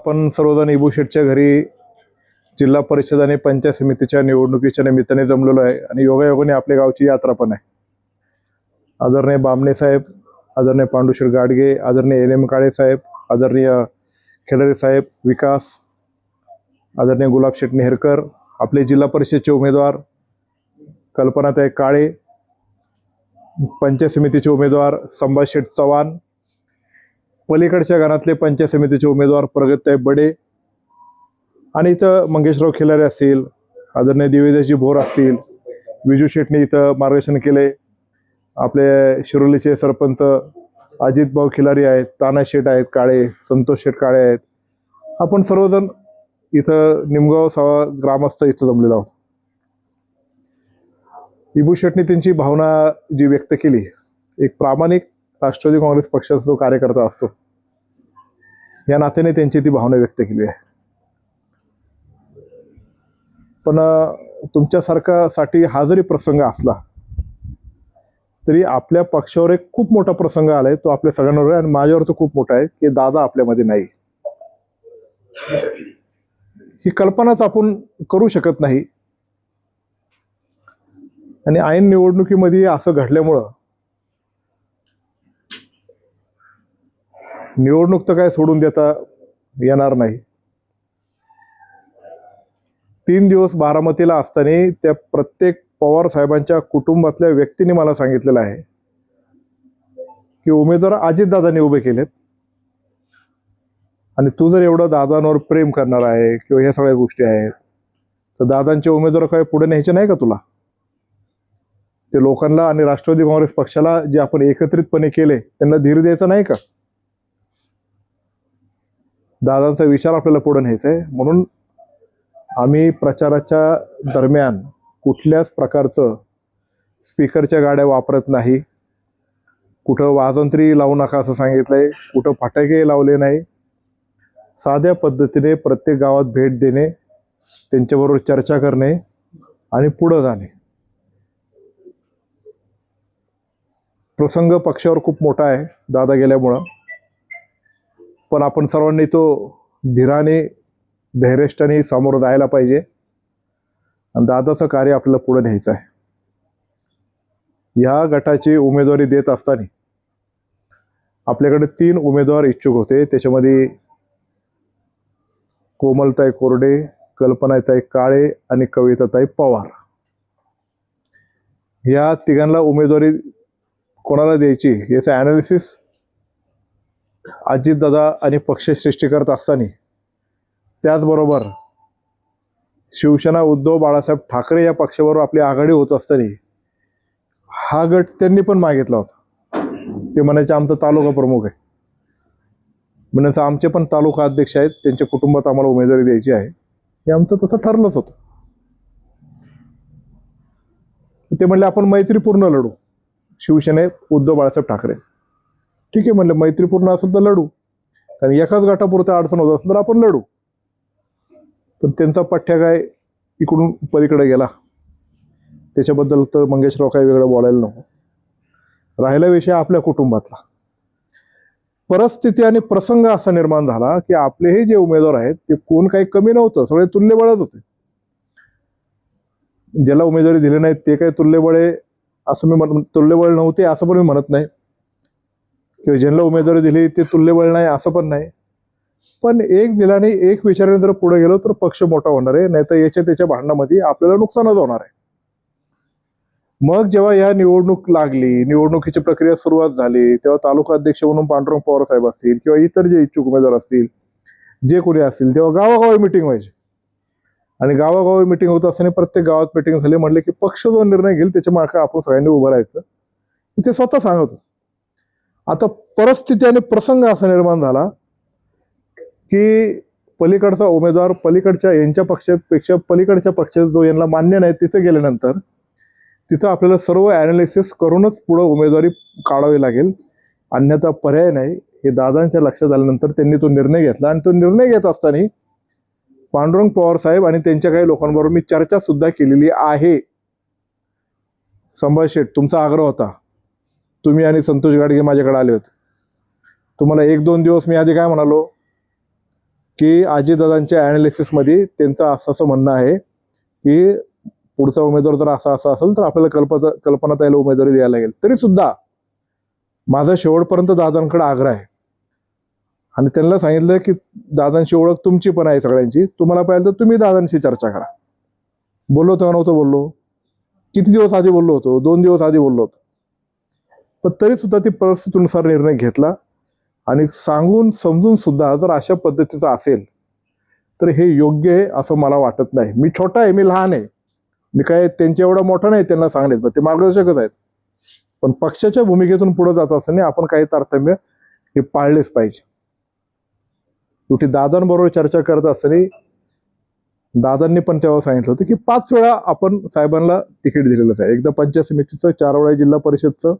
आपण सर्वजण इबू शेठच्या घरी जिल्हा परिषद आणि पंचायत समितीच्या निवडणुकीच्या निमित्ताने जमलेलो आहे आणि योगायोगाने आपल्या गावची यात्रा पण आहे। आदरणीय बामणे साहेब, आदरणीय पांडुशेठ गाडगे, आदरणीय NM काळे साहेब, आदरणीय खेळरे साहेब विकास, आदरणीय गुलाबशेठ नेहरकर, आपले जिल्हा परिषदचे उमेदवार कल्पनाताई काळे, पंचायत समितीचे उमेदवार संभाषेठ चव्हाण, पलीकडच्या गावातले पंचायत समितीचे उमेदवार प्रगतताई बडे आणि इथं मंगेशराव खिलारे असतील, आदरणीय दिवेदासजी भोर असतील, विजू शेठने इथं मार्गदर्शन केले, आपले शिरोलीचे सरपंच अजित भाऊ खिलारी आहेत, ताना शेठ आहेत काळे, संतोष शेठ काळे आहेत। आपण सर्वजण इथं निमगाव सवा ग्रामस्थ इथं जमलेलो आहोत। इबू शेठने त्यांची भावना जी व्यक्त केली, एक प्रामाणिक राष्ट्रवादी काँग्रेस पक्षाचा जो कार्यकर्ता असतो या नात्याने त्यांची ती भावना व्यक्त केली आहे। पण तुमच्यासारखासाठी हा जरी प्रसंग असला तरी आपल्या पक्षावर एक खूप मोठा प्रसंग आलाय, तो आपल्या सगळ्यांवर आहे आणि माझ्यावर तो खूप मोठा आहे की दादा आपल्यामध्ये नाही। ही कल्पनाच आपण करू शकत नाही आणि ऐन निवडणुकीमध्ये असं घडल्यामुळं निवडणूक तर काय सोडून देता येणार नाही। 3 दिवस बारामतीला असताना त्या प्रत्येक पवार साहेबांच्या कुटुंबातल्या व्यक्तीने मला सांगितलेलं आहे की उमेदवार अजितदादांनी उभे केलेत आणि तू जर एवढं दादांवर प्रेम करणार आहे किंवा ह्या सगळ्या गोष्टी आहेत तर दादांचे उमेदवार काय पुढे न्यायचे नाही का तुला? ते लोकांना आणि राष्ट्रवादी काँग्रेस पक्षाला जे आपण एकत्रितपणे केले त्यांना धीर द्यायचा नाही का? दादांचा विचार आपल्याला पुढे न्यायचा आहे। म्हणून आम्ही प्रचाराच्या दरम्यान कुठल्याच प्रकारचं स्पीकरच्या गाड्या वापरत नाही, कुठं वाजंत्री लावू नका असं सांगितलंय, कुठं फटाके लावले नाही। साध्या पद्धतीने प्रत्येक गावात भेट देणे, त्यांच्याबरोबर चर्चा करणे आणि पुढे जाणे। प्रसंग पक्षावर खूप मोठा आहे दादा गेल्यामुळं, पण आपण सर्वांनी तो धीराने धैर्यष्ठाने सामोरं जायला पाहिजे आणि दादाचं कार्य आपल्याला पुढे न्यायचं आहे। या गटाची उमेदवारी देत असताना आपल्याकडे 3 उमेदवार इच्छुक होते। त्याच्यामध्ये कोमलताई कोरडे, कल्पनाताई काळे आणि कविताताई पवार, या तिघांना उमेदवारी कोणाला द्यायची याचं ॲनालिसिस अजितदादा आणि पक्षश्रेष्ठी करत असताना, त्याचबरोबर शिवसेना उद्धव बाळासाहेब ठाकरे या पक्षाबरोबर आपली आघाडी होत असताना हा गट त्यांनी पण मागितला होता। ते म्हणायचे आमचा तालुका प्रमुख आहे, म्हणायचं आमचे पण तालुका अध्यक्ष आहेत, त्यांच्या कुटुंबात आम्हाला उमेदवारी द्यायची आहे, हे आमचं तसं ठरलंच होतं। ते म्हणले आपण मैत्रीपूर्ण लढू, शिवसेनेत उद्धव बाळासाहेब ठाकरे। ठीक आहे म्हणलं, मैत्रीपूर्ण असेल तर लढू, कारण एकाच गटापुरतं अडचण होत असेल तर आपण लढू। पण त्यांचा पठ्ठ्या काय इकडून पलीकडे गेला, त्याच्याबद्दल तर मंगेशराव काही वेगळं बोलायला नको। राहिला विषय आपल्या कुटुंबातला, परिस्थिती आणि प्रसंग असा निर्माण झाला की आपले हे जे उमेदवार आहेत ते कोण काही कमी नव्हतं, सगळे तुल्यबळच होते। ज्याला उमेदवारी दिली नाही ते काही तुल्यबळे असं मी तुल्यबळ नव्हते असं पण मी म्हणत नाही, किंवा ज्यांना उमेदवारी दिली ते तुल्यबळ नाही असं पण नाही। पण एक दिलाने एक विचाराने जर पुढे गेलो तर पक्ष मोठा होणार आहे, नाही तर याच्या त्याच्या भांडणामध्ये आपल्याला नुकसानच होणार आहे। मग जेव्हा या निवडणूक लागली, निवडणुकीची प्रक्रिया सुरुवात झाली, तेव्हा तालुका अध्यक्ष म्हणून पांडुरंग पवार साहेब असतील किंवा इतर जे इच्छुक उमेदवार असतील, जे कोणी असतील, तेव्हा गावागावी मिटिंग व्हायची आणि गावागावी मिटिंग होत असताना प्रत्येक गावात मिटिंग झाली, म्हटले की पक्ष जो निर्णय घेईल त्याच्या मागे आपण सगळ्यांनी उभं राहायचं, ते स्वतः सांगत होते। आता परिस्थिती आणि प्रसंग असा निर्माण झाला की पलीकडचा उमेदवार पलीकडच्या यांच्या पक्षापेक्षा पलीकडच्या पक्षात जो यांना मान्य नाही तिथे गेल्यानंतर तिथं आपल्याला सर्व ॲनालिसिस करूनच पुढे उमेदवारी काढावी लागेल, अन्यथा पर्याय नाही। हे दादांच्या लक्षात आल्यानंतर त्यांनी तो निर्णय घेतला आणि तो निर्णय घेत असताना पांडुरंग पवार साहेब आणि त्यांच्या काही लोकांबरोबर मी चर्चा सुद्धा केलेली आहे। संभाष शेठ, तुमचा आग्रह होता, तुम्ही आणि संतोष गाडगे माझ्याकडे आले होते, तुम्हाला 1-2 दिवस मी आधी काय म्हणालो की अजितदादांच्या ॲनालिसिसमध्ये त्यांचं असं म्हणणं आहे की पुढचा उमेदवार जर असा असेल तर आपल्याला कल्पनाताईला उमेदवारी द्यायला लागेल. तरी सुद्धा माझा शेवटपर्यंत दादांकडे आग्रह आहे आणि त्यांना सांगितलं की दादांची ओळख तुमची पण आहे सगळ्यांची, तुम्हाला पाहिजे तर तुम्ही दादांशी चर्चा करा. बोललो तेव्हा नव्हतं बोललो, किती दिवस आधी बोललो होतो, 2 दिवस आधी बोललो होतो, पण तरी सुद्धा ती परिस्थितीनुसार निर्णय घेतला. आणि सांगून समजून सुद्धा जर अशा पद्धतीचं असेल तर हे योग्य आहे असं मला वाटत नाही. मी छोटा आहे, मी लहान आहे, मी काय त्यांच्या एवढा मोठा नाही त्यांना सांगण्यात, ते मार्गदर्शकच आहेत. पण पक्षाच्या भूमिकेतून पुढे जात असताना आपण काही तारतम्य हे पाळलेच पाहिजे. शेवटी दादांबरोबर चर्चा करत असताना दादांनी पण तेव्हा सांगितलं होतं की 5 वेळा आपण साहेबांना तिकीट दिलेलंच आहे. एकदा पंचायत समितीचं, 4 वेळा जिल्हा परिषदचं,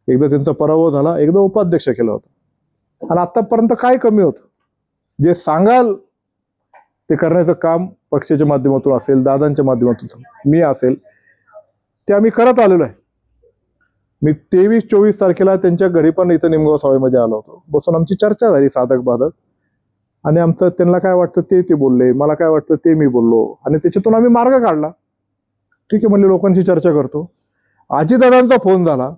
एकदा त्यांचा पराभव झाला, एकदा उपाध्यक्ष केलं होतं. आणि आतापर्यंत काय कमी होतं? जे सांगाल ते करण्याचं काम पक्षाच्या माध्यमातून असेल, दादांच्या माध्यमातून मी असेल, ते आम्ही करत आलेलो आहे. मी 23-24 तारखेला त्यांच्या घरी पण इथं निमगाव सभेमध्ये आलो होतो. बसून आमची चर्चा झाली साधक बाधक, आणि आमचं त्यांना काय वाटतं ते बोलले, मला काय वाटतं ते मी बोललो, आणि त्याच्यातून आम्ही मार्ग काढला. ठीक आहे म्हणले, लोकांशी चर्चा करतो. अजितदादांचा फोन झाला.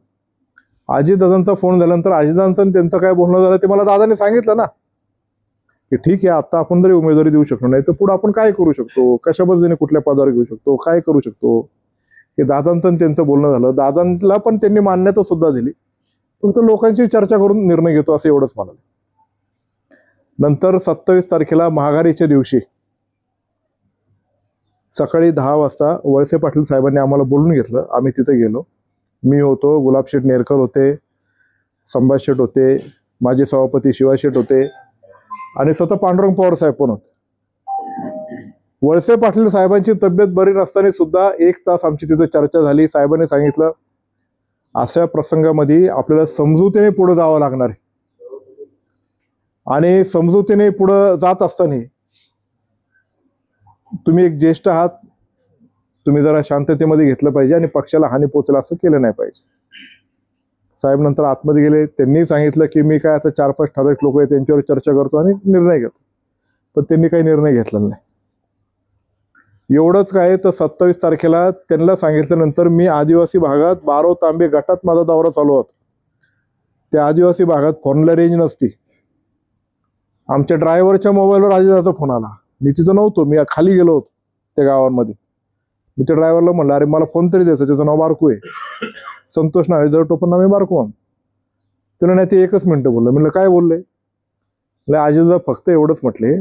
अजितदादांचा फोन झाल्यानंतर अजितदादांचं त्यांचं काय बोलणं झालं ते मला दादाने सांगितलं ना, की ठीक आहे आता आपण जरी उमेदवारी देऊ शकलो नाही तर पुढे आपण काय करू शकतो, कशा पद्धतीने कुठल्या पदावर घेऊ शकतो, काय करू शकतो, हे दादांचं त्यांचं बोलणं झालं. दादांना पण त्यांनी मान्यता सुद्धा दिली. फक्त लोकांशी चर्चा करून निर्णय घेतो असं एवढंच म्हणाले. नंतर 27 तारखेला महागारीच्या दिवशी सकाळी 10 वाजता वळसे पाटील साहेबांनी आम्हाला बोलून घेतलं. आम्ही तिथे गेलो. मी होतो, गुलाबशेठ नेरकर होते, संभाष शेठ होते, माजी सभापती शिवाजी शेठ होते, आणि स्वतः पांडुरंग पवार साहेब पण होते. वळसे पाटील साहेबांची तब्येत बरी नसताना सुद्धा 1 तास आमची तिथे चर्चा झाली. साहेबांनी सांगितलं अशा प्रसंगामध्ये आपल्याला समजुतीने पुढे जावं लागणार आहे, आणि समजुतीने पुढे जात असताना तुम्ही एक ज्येष्ठ आहात, तुम्ही जरा शांततेमध्ये घेतलं पाहिजे आणि पक्षाला हानी पोचेल असं केलं नाही पाहिजे. साहेब नंतर आतमध्ये गेले. त्यांनी सांगितलं की मी काय आता 4-5 ठराविक लोक आहेत त्यांच्यावर चर्चा करतो आणि निर्णय घेतो, पण त्यांनी काही निर्णय घेतलेला नाही. एवढंच काय तर 27 तारखेला त्यांना सांगितल्यानंतर मी आदिवासी भागात 12 तांबे गटात माझा दौरा चालू होता. त्या आदिवासी भागात फोनला रेंज नसती. आमच्या ड्रायव्हरच्या मोबाईलवर अजितदादाचा फोन आला. मी तिथं नव्हतो, मी खाली गेलो होतो त्या गावांमध्ये. मी त्या ड्रायव्हरला म्हणलं अरे मला फोन तरी द्यायचं, त्याचं नाव बारकू आहे, संतोष नाव जर टोपण नाव बारकू. त्याला नाही ते 1 मिनिटं बोललं. म्हणलं काय बोलले? म्हणजे अजितदादा फक्त एवढंच म्हटले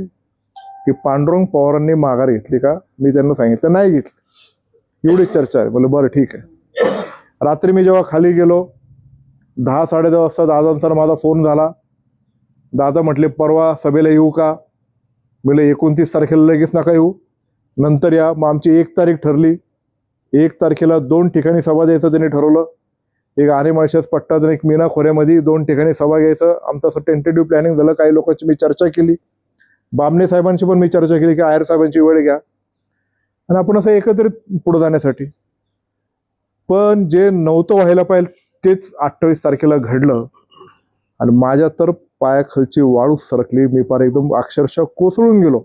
की पांडुरंग पवारांनी माघार घेतली का? मी त्यांना सांगितलं नाही घेतली. एवढीच चर्चा आहे. बोलले बरं ठीक आहे. रात्री मी जेव्हा खाली गेलो 10-10:30 वाजता दादांचा माझा फोन झाला. दादा म्हटले परवा सभेला येऊ का? म्हणजे 29 तारखेला लगेच नका येऊ, नंतर या. मग आमची 1 तारीख ठरली. 1 तारखेला 2 ठिकाणी सभा द्यायचं त्यांनी ठरवलं. एक आरेमाळशाच पट्टात आणि एक मीना खोऱ्यामध्ये 2 ठिकाणी सभा घ्यायचं. आमचं असं टेंटेटिव्ह प्लॅनिंग झालं. काही लोकांची मी चर्चा केली, बामणे साहेबांची पण मी चर्चा केली की आयर साहेबांची वेळ घ्या आणि आपण असं एकत्रित पुढे जाण्यासाठी. पण जे नव्हतं व्हायला पाहिजे तेच 28 तारखेला घडलं आणि माझ्या तर पायाखालची वाळू सरकली. मी फार एकदम अक्षरशः कोसळून गेलो.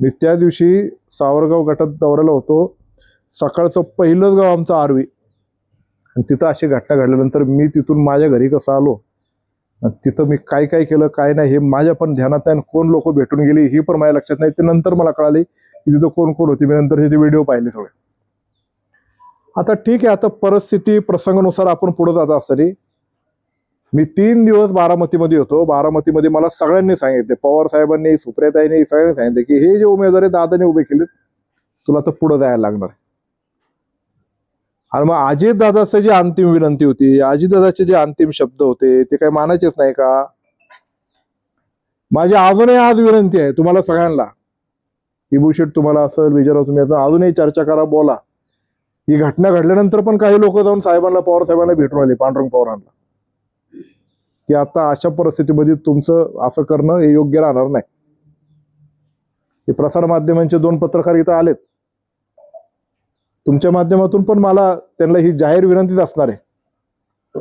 मी त्या दिवशी सावरगाव गटात दौऱ्याला होतो. सकाळचं पहिलंच गाव आमचं आर्वी, आणि तिथं अशी घटना घडल्यानंतर मी तिथून माझ्या घरी कसं आलो, तिथं मी काय काय केलं काय नाही हे माझ्या पण ध्यानात नाही. कोण लोक भेटून गेली ही पण माझ्या लक्षात नाही. ते नंतर मला कळाली की तिथं कोण कोण होती. मी नंतर ते व्हिडिओ पाहिले सगळे. आता ठीक आहे, आता परिस्थिती प्रसंगानुसार आपण पुढे जात असताना मी 3 दिवस बारामतीमध्ये होतो. बारामतीमध्ये मला सगळ्यांनी सांगितले, पवार साहेबांनी, सुप्रियाताईंनी, सगळ्यांनी सांगितले की हे जे उमेदवार दादाने उभे केले तुला तर पुढे जायला लागणार. आणि मग अजितदादाची जी अंतिम विनंती होती, अजितदादाचे जे अंतिम शब्द होते ते काही मानायचेच नाही का? माझी अजूनही आज विनंती आहे तुम्हाला सगळ्यांना, इबूशेट तुम्हाला असेल, विजयराव तुम्ही अजूनही चर्चा करा, बोला. ही घटना घडल्यानंतर पण काही लोक जाऊन साहेबांना, पवार साहेबांना भेटून आले, पांडुरंग पवारांना, की आता अशा परिस्थितीमध्ये तुमचं असं करणं हे योग्य राहणार नाही. हे प्रसार माध्यमांचे 2 पत्रकार इथं आलेत. तुमच्या माध्यमातून पण मला त्यांना ही जाहीर विनंतीच असणार आहे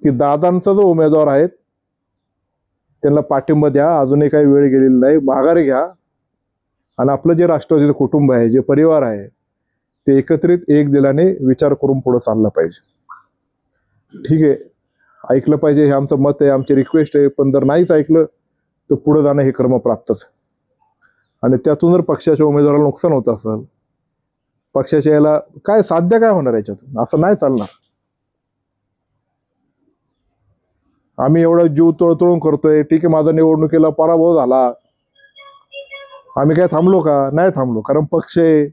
की दादांचा जो उमेदवार आहे त्यांना पाठिंबा द्या. अजूनही काही वेळ गेलेली नाही. माघारी घ्या आणि आपलं जे राष्ट्रवादीचं कुटुंब आहे, जे परिवार आहे, ते एकत्रित एक दिलाने विचार करून पुढे चाललं पाहिजे. ठीक आहे, ऐकलं पाहिजे, हे आमचं मत आहे, आमची रिक्वेस्ट आहे. पण जर नाहीच ऐकलं तर पुढे जाणं हे क्रमप्राप्तच. आणि त्यातून जर पक्षाच्या उमेदवाराला नुकसान होत असेल, पक्षाच्या याला काय साध्य काय होणार याच्यातून? असं नाही चालणार. आम्ही एवढा जीव तळतळून करतोय, ठीक आहे, माझा निवडणुकीला पराभव झाला, आम्ही काय थांबलो का? नाही थांबलो. कारण पक्ष आहे.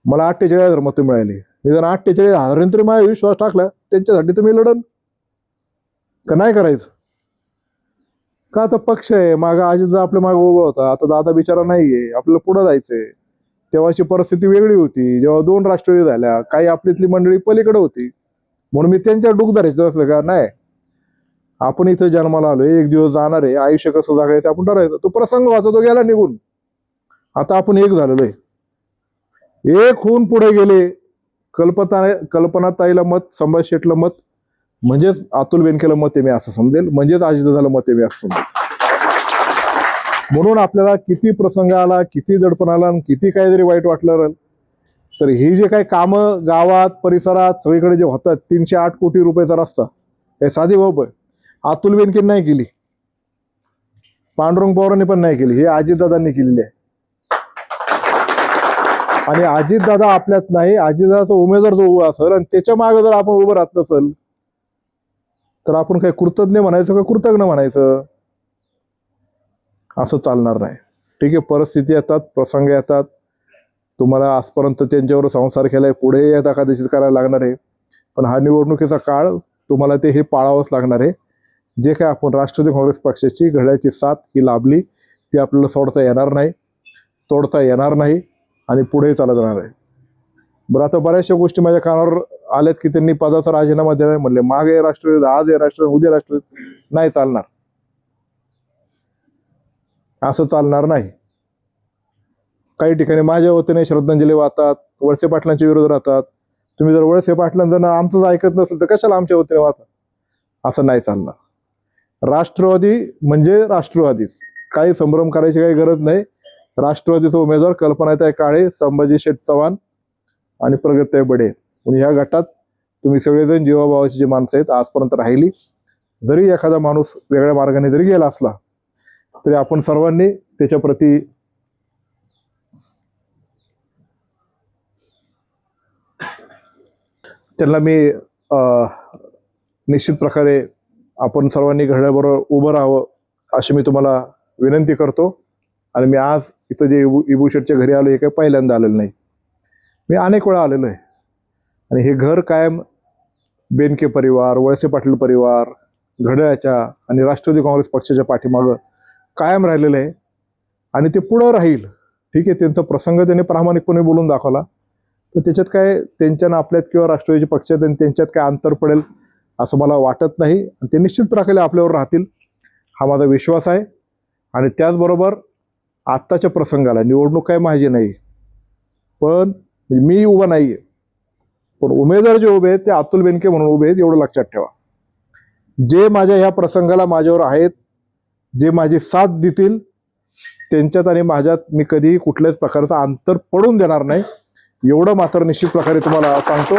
मला 48,000 मतं मिळाली. मी जर 48,000 तरी माझा विश्वास टाकला त्यांच्यासाठी, तर मी लढन का नाही करायचं का? आता पक्ष आहे मागं, अजितदा आपल्या मागे उभा होता. आता दादा बिचारा नाहीये, आपल्याला पुढे जायचंय. तेव्हाची परिस्थिती वेगळी होती, जेव्हा 2 राष्ट्रवादी झाल्या. काही आपलीतली मंडळी पलीकडे होती, म्हणून मी त्यांच्या डूक धरायचं असलं का? नाही. आपण इथं जन्माला आलोय, एक दिवस जाणार आहे. आयुष्य कसं जगायचं आपण ठरायचं. तो प्रसंग वाचा, तो गेला निघून. आता आपण एक झालेलो आहे. एक होऊन पुढे गेले. कल्पनाताईला मत, संभाजी शेठला मत, म्हणजेच अतुल बेनकेला मत आहे मी असं समजेल, म्हणजेच अजितदादाला मत आहे मी असं समजेल. म्हणून आपल्याला किती प्रसंग आला, किती दडपण आला, किती काही जरी वाईट वाटलं, तर ही जे काही कामं गावात परिसरात सगळीकडे जे होतात, 308 कोटी रुपयाचा रस्ता, हे साधी बाब आहे. अतुल बेनके नाही केली, पांडुरंग पवारांनी पण नाही केली, हे अजितदादांनी केलेली आहे. आणि अजितदादा आपल्यात नाही, अजितदादाचा उमेदवार जो उभा असेल आणि त्याच्या मागे जर आपण उभं राहत नसेल, तर आपण काय कृतज्ञ म्हणायचं का कृतज्ञ म्हणायचं? असं चालणार नाही. ठीक आहे, परिस्थिती येतात, प्रसंग येतात. तुम्हाला आजपर्यंत त्यांच्यावर संसार केलाय, पुढे एका दिवशी करायला लागणार आहे. पण हा निवडणुकीचा काळ तुम्हाला ते हे पाळावंच लागणार आहे. जे काय आपण राष्ट्रवादी काँग्रेस पक्षाची घड्याची साथ ही लाभली, ती आपल्याला सोडता येणार नाही, तोडता येणार नाही आणि पुढे चालत राहणार आहे. बरं, आता बऱ्याचशा गोष्टी माझ्या कानावर आल्यात की त्यांनी पदाचा राजीनामा दिलाय म्हणले. मागे राष्ट्रवादी, आज आहे राष्ट्रवादी, उद्या राष्ट्रवादी. नाही चालणार, असं चालणार नाही. काही ठिकाणी माझ्या वतीने श्रद्धांजली वाहतात, वळसे पाटलांच्या विरोधात राहतात. तुम्ही जर वळसे पाटलांचं आमचंच ऐकत नसेल तर कशाला आमच्या वतीने वाहता? असं नाही चालणार. राष्ट्रवादी म्हणजे राष्ट्रवादीच, काही संभ्रम करायची काही गरज नाही. राष्ट्रवादीचा उमेदवार कल्पनाताई काळे, संभाजी शेठ चव्हाण आणि प्रगतताई बडे. ह्या गटात तुम्ही सगळेजण जीवाभावाची जी माणसं आहेत आजपर्यंत राहिली. जरी एखादा माणूस वेगळ्या मार्गाने जरी गेला असला तरी आपण सर्वांनी त्याच्या प्रती त्यांना मी निश्चित प्रकारे आपण सर्वांनी घड्याबरोबर उभं राहावं अशी मी तुम्हाला विनंती करतो. आणि मी आज इथं जे इबू शेठच्या घरी आलो, हे काही पहिल्यांदा आलेलं नाही, मी अनेक वेळा आलेलो आहे. आणि हे घर कायम बेनके परिवार, वळसे पाटील परिवार, घड्याळाच्या आणि राष्ट्रवादी काँग्रेस पक्षाच्या पाठीमागं कायम राहिलेलं आहे आणि ते पुढं राहील. ठीक आहे, त्यांचा प्रसंग त्यांनी प्रामाणिकपणे बोलून दाखवला, तर त्याच्यात काय त्यांच्या आपल्यात किंवा राष्ट्रवादी पक्षात आणि त्यांच्यात काय अंतर पडेल असं मला वाटत नाही. आणि ते निश्चित प्रकारे आपल्यावर राहतील हा माझा विश्वास आहे. आणि त्याचबरोबर आत्ताच्या प्रसंगाला निवडणूक काय माझी नाही, पण मी उभा नाही आहे, पण उमेदवार जे उभे आहेत ते अतुल बेनके म्हणून उभे आहेत, एवढं लक्षात ठेवा. जे माझ्या ह्या प्रसंगाला माझ्यावर आहेत, जे माझी साथ देतील, त्यांच्यात आणि माझ्यात मी कधीही कुठल्याच प्रकारचं अंतर पडून देणार नाही, एवढं मात्र निश्चित प्रकारे तुम्हाला सांगतो.